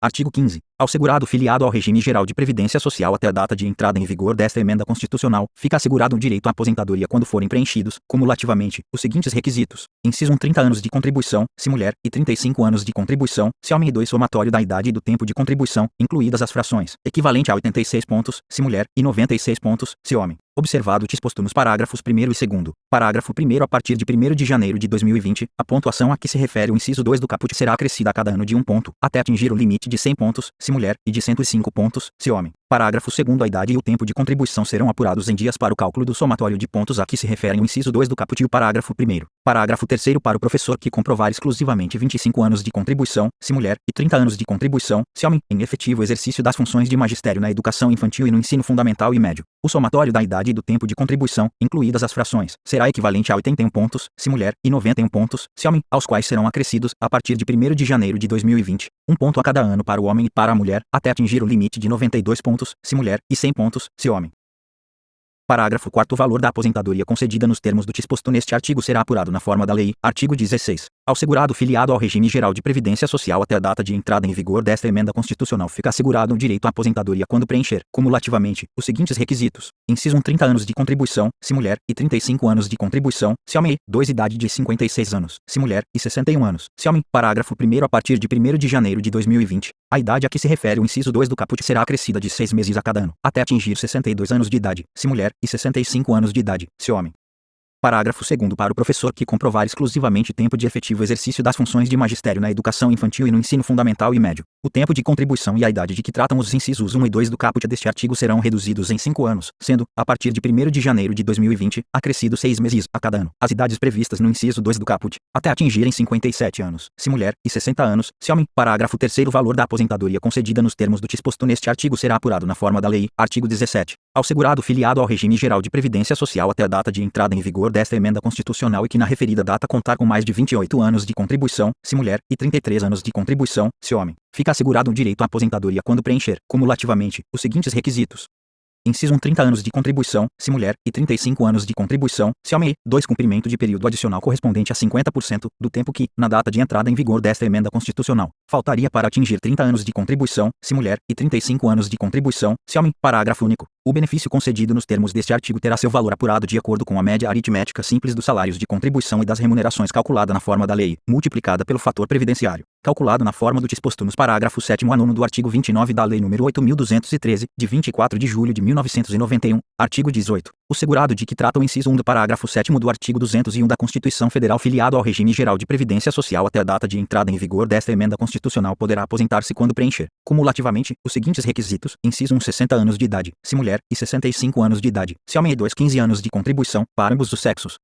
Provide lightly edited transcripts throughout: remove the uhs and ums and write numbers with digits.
Artigo 15. Ao segurado filiado ao regime geral de previdência social até a data de entrada em vigor desta emenda constitucional, fica assegurado o direito à aposentadoria quando forem preenchidos, cumulativamente, os seguintes requisitos: inciso 1, 30 anos de contribuição, se mulher, e 35 anos de contribuição, se homem, e 2, somatório da idade e do tempo de contribuição, incluídas as frações, equivalente a 86 pontos, se mulher, e 96 pontos, se homem. Observado o disposto nos parágrafos 1º e 2º. Parágrafo 1º. A partir de 1º de janeiro de 2020, a pontuação a que se refere o inciso 2 do caput será acrescida a cada ano de 1 ponto, até atingir o limite de 100 pontos, se mulher, e de 105 pontos, se homem. Parágrafo 2º. A idade e o tempo de contribuição serão apurados em dias para o cálculo do somatório de pontos a que se referem o inciso 2 do caput e o parágrafo 1º. Parágrafo 3º. Para o professor que comprovar exclusivamente 25 anos de contribuição, se mulher, e 30 anos de contribuição, se homem, em efetivo exercício das funções de magistério na educação infantil e no ensino fundamental e médio, o somatório da idade e do tempo de contribuição, incluídas as frações, será equivalente a 81 pontos, se mulher, e 91 pontos, se homem, aos quais serão acrescidos, a partir de 1º de janeiro de 2020, 1 ponto a cada ano para o homem e para a mulher, até atingir o limite de 92 pontos, se mulher, e 100 pontos, se homem. Parágrafo 4º. O valor da aposentadoria concedida nos termos do disposto neste artigo será apurado na forma da lei. Artigo 16. Ao segurado filiado ao regime geral de previdência social até a data de entrada em vigor desta emenda constitucional fica assegurado o direito à aposentadoria quando preencher, cumulativamente, os seguintes requisitos: inciso 1, 30 anos de contribuição, se mulher, e 35 anos de contribuição, se homem, e 2, idade de 56 anos, se mulher, e 61 anos, se homem. Parágrafo 1º. A partir de 1º de janeiro de 2020, a idade a que se refere o inciso 2 do caput será acrescida de 6 meses a cada ano, até atingir 62 anos de idade, se mulher, e 65 anos de idade, se homem. Parágrafo 2º. Para o professor que comprovar exclusivamente tempo de efetivo exercício das funções de magistério na educação infantil e no ensino fundamental e médio, o tempo de contribuição e a idade de que tratam os incisos 1 e 2 do caput deste artigo serão reduzidos em 5 anos, sendo, a partir de 1º de janeiro de 2020, acrescido 6 meses a cada ano, as idades previstas no inciso 2 do caput, até atingirem 57 anos, se mulher, e 60 anos, se homem. Parágrafo 3º. O valor da aposentadoria concedida nos termos do disposto neste artigo será apurado na forma da lei. Artigo 17. Ao segurado filiado ao regime geral de previdência social até a data de entrada em vigor desta emenda constitucional e que na referida data contar com mais de 28 anos de contribuição, se mulher, e 33 anos de contribuição, se homem, fica assegurado o direito à aposentadoria quando preencher, cumulativamente, os seguintes requisitos: inciso 1, 30 anos de contribuição, se mulher, e 35 anos de contribuição, se homem, e 2, cumprimento de período adicional correspondente a 50% do tempo que, na data de entrada em vigor desta emenda constitucional, faltaria para atingir 30 anos de contribuição, se mulher, e 35 anos de contribuição, se homem. Parágrafo único. O benefício concedido nos termos deste artigo terá seu valor apurado de acordo com a média aritmética simples dos salários de contribuição e das remunerações calculada na forma da lei, multiplicada pelo fator previdenciário, calculado na forma do disposto nos parágrafos 7º a 9º do artigo 29 da Lei nº 8.213, de 24 de julho de 1991, artigo 18. O segurado de que trata o inciso 1 do parágrafo 7º do artigo 201 da Constituição Federal filiado ao regime geral de previdência social até a data de entrada em vigor desta emenda constitucional poderá aposentar-se quando preencher, cumulativamente, os seguintes requisitos: inciso 1, 60 anos de idade, se mulher, e 65 anos de idade, se homem, e 2, 15 anos de contribuição, para ambos os sexos.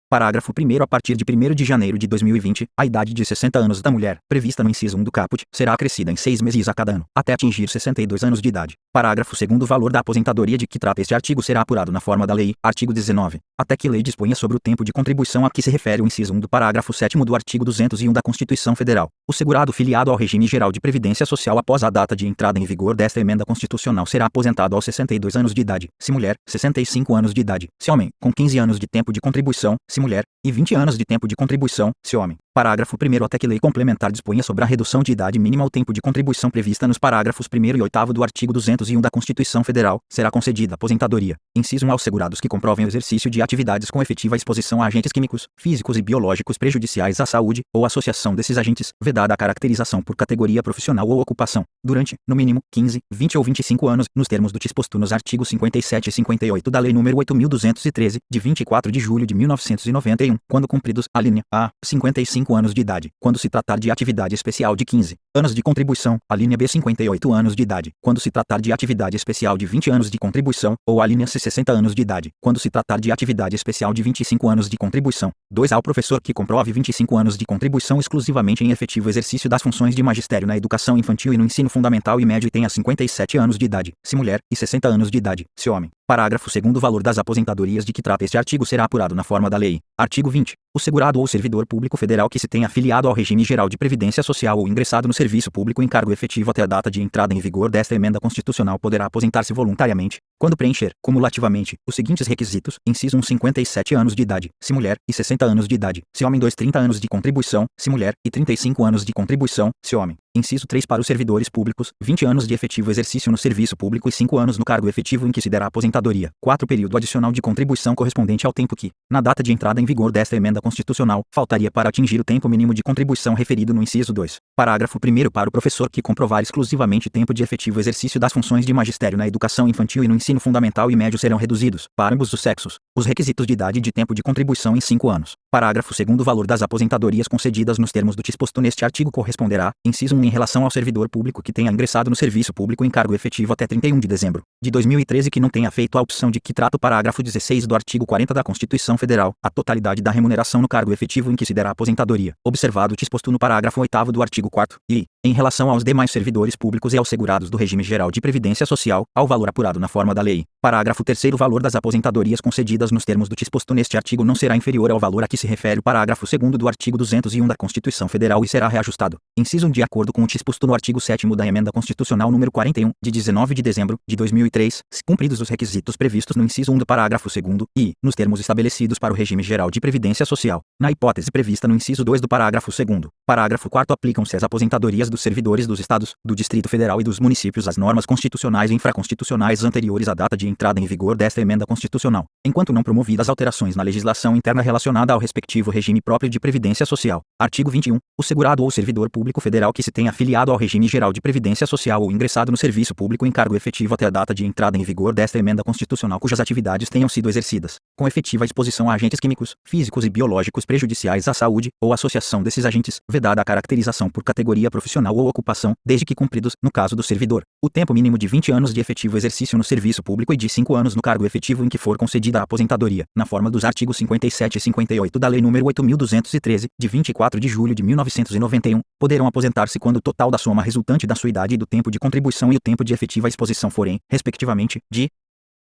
Parágrafo 1º. A partir de 1º de janeiro de 2020, a idade de 60 anos da mulher, prevista no inciso 1 do caput, será acrescida em 6 meses a cada ano, até atingir 62 anos de idade. Parágrafo 2º. O valor da aposentadoria de que trata este artigo será apurado na forma da lei. Artigo 19. Até que lei disponha sobre o tempo de contribuição a que se refere o inciso 1 do parágrafo 7º do artigo 201 da Constituição Federal, o segurado filiado ao regime geral de previdência social após a data de entrada em vigor desta emenda constitucional será aposentado aos 62 anos de idade, se mulher, 65 anos de idade, se homem, com 15 anos de tempo de contribuição, se mulher, e 20 anos de tempo de contribuição, se homem. Parágrafo 1º. Até que lei complementar disponha sobre a redução de idade mínima ao tempo de contribuição prevista nos parágrafos 1º e 8º do artigo 201 da Constituição Federal, será concedida aposentadoria. Inciso 1 aos segurados que comprovem o exercício de atividades com efetiva exposição a agentes químicos, físicos e biológicos prejudiciais à saúde, ou associação desses agentes, vedada a caracterização por categoria profissional ou ocupação, durante, no mínimo, 15, 20 ou 25 anos, nos termos do disposto nos artigos 57 e 58 da Lei nº 8.213, de 24 de julho de 1991, quando cumpridos, alínea A, 55 anos de idade, quando se tratar de atividade especial de 15 anos de contribuição, alínea B, 58 anos de idade, quando se tratar de atividade especial de 20 anos de contribuição, ou alínea C, 60 anos de idade, quando se tratar de atividade especial de 25 anos de contribuição. 2. Ao professor que comprove 25 anos de contribuição exclusivamente em efetivo exercício das funções de magistério na educação infantil e no ensino fundamental e médio e tenha 57 anos de idade, se mulher, e 60 anos de idade, se homem. Parágrafo 2º. O valor das aposentadorias de que trata este artigo será apurado na forma da lei. Artigo 20. o segurado ou servidor público federal que se tenha afiliado ao regime geral de previdência social ou ingressado no serviço público em cargo efetivo até a data de entrada em vigor desta emenda constitucional poderá aposentar-se voluntariamente, quando preencher, cumulativamente, os seguintes requisitos: inciso 1, 57 anos de idade, se mulher, e 60 anos de idade, se homem. 2, 30 anos de contribuição, se mulher, e 35 anos de contribuição, se homem. Inciso 3, para os servidores públicos, 20 anos de efetivo exercício no serviço público e 5 anos no cargo efetivo em que se derá aposentadoria. 4, período adicional de contribuição correspondente ao tempo que, na data de entrada em vigor desta emenda constitucional, faltaria para atingir o tempo mínimo de contribuição referido no inciso 2. Parágrafo 1º, para o professor que comprovar exclusivamente tempo de efetivo exercício das funções de magistério na educação infantil e no ensino fundamental e médio serão reduzidos, para ambos os sexos, os requisitos de idade e de tempo de contribuição em 5 anos. Parágrafo 2º, o valor das aposentadorias concedidas nos termos do disposto neste artigo corresponderá, inciso 1, em relação ao servidor público que tenha ingressado no serviço público em cargo efetivo até 31 de dezembro de 2013 que não tenha feito a opção de que trata o parágrafo 16 do artigo 40 da Constituição Federal, a totalidade da remuneração no cargo efetivo em que se derá aposentadoria, observado o disposto no parágrafo 8º do artigo 4º, e, em relação aos demais servidores públicos e aos segurados do regime geral de previdência social, ao valor apurado na forma da lei. Parágrafo 3º, o valor das aposentadorias concedidas nos termos do disposto neste artigo não será inferior ao valor a que se refere o parágrafo 2º do artigo 201 da Constituição Federal e será reajustado, inciso 1, de acordo com o disposto no artigo 7º da Emenda Constitucional número 41, de 19 de dezembro de 2003, se cumpridos os requisitos previstos no inciso 1 do parágrafo 2º e, nos termos estabelecidos para o regime geral de previdência social, na hipótese prevista no inciso 2 do parágrafo 2º. Parágrafo 4º, aplicam-se às aposentadorias dos servidores dos Estados, do Distrito Federal e dos municípios as normas constitucionais e infraconstitucionais anteriores à data de entrada em vigor desta emenda constitucional, enquanto não promovidas alterações na legislação interna relacionada ao respectivo regime próprio de previdência social. Artigo 21. O segurado ou servidor público federal que se tenha afiliado ao regime geral de previdência social ou ingressado no serviço público em cargo efetivo até a data de entrada em vigor desta emenda constitucional cujas atividades tenham sido exercidas, com efetiva exposição a agentes químicos, físicos e biológicos prejudiciais à saúde, ou associação desses agentes, vedada a caracterização por categoria profissional ou ocupação, desde que cumpridos, no caso do servidor, o tempo mínimo de 20 anos de efetivo exercício no serviço público e de 5 anos no cargo efetivo em que for concedida a aposentadoria, na forma dos artigos 57 e 58 da Lei nº 8.213, de 24 de julho de 1991, poderão aposentar-se quando o total da soma resultante da sua idade e do tempo de contribuição e o tempo de efetiva exposição forem, respectivamente, de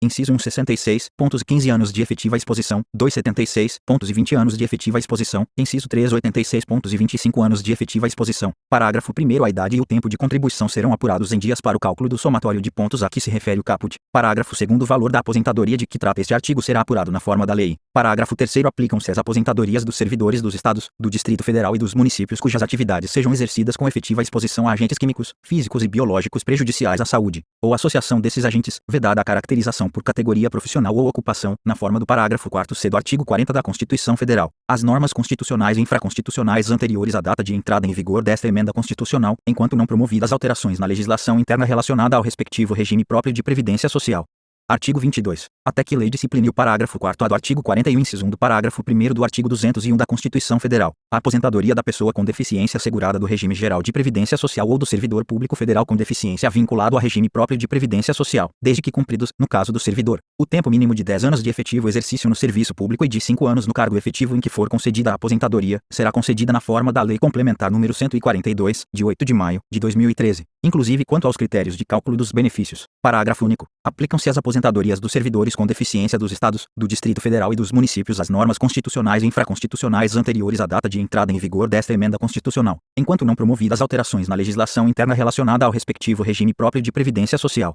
inciso 1, 66, 15 anos de efetiva exposição, 2, 76, 20 anos de efetiva exposição, inciso 3, 86, 25 anos de efetiva exposição. Parágrafo 1º, a idade e o tempo de contribuição serão apurados em dias para o cálculo do somatório de pontos a que se refere o caput. Parágrafo 2º, o valor da aposentadoria de que trata este artigo será apurado na forma da lei. Parágrafo 3º, aplicam-se às aposentadorias dos servidores dos Estados, do Distrito Federal e dos municípios cujas atividades sejam exercidas com efetiva exposição a agentes químicos, físicos e biológicos prejudiciais à saúde, ou associação desses agentes, vedada a caracterização por categoria profissional ou ocupação, na forma do parágrafo 4º-c do artigo 40 da Constituição Federal. As normas constitucionais e infraconstitucionais anteriores à data de entrada em vigor desta emenda constitucional, enquanto não promovidas alterações na legislação interna relacionada ao respectivo regime próprio de previdência social. Artigo 22. Até que lei discipline o parágrafo 4º do artigo 41, inciso 1 do parágrafo 1º do artigo 201 da Constituição Federal, a aposentadoria da pessoa com deficiência assegurada do regime geral de previdência social ou do servidor público federal com deficiência vinculado a regime próprio de previdência social, desde que cumpridos, no caso do servidor, o tempo mínimo de 10 anos de efetivo exercício no serviço público e de 5 anos no cargo efetivo em que for concedida a aposentadoria, será concedida na forma da Lei Complementar número 142, de 8 de maio de 2013, inclusive quanto aos critérios de cálculo dos benefícios. Parágrafo único. Aplicam-se às aposentadorias dos servidores com deficiência dos Estados, do Distrito Federal e dos municípios as normas constitucionais e infraconstitucionais anteriores à data de entrada em vigor desta emenda constitucional, enquanto não promovidas alterações na legislação interna relacionada ao respectivo regime próprio de previdência social.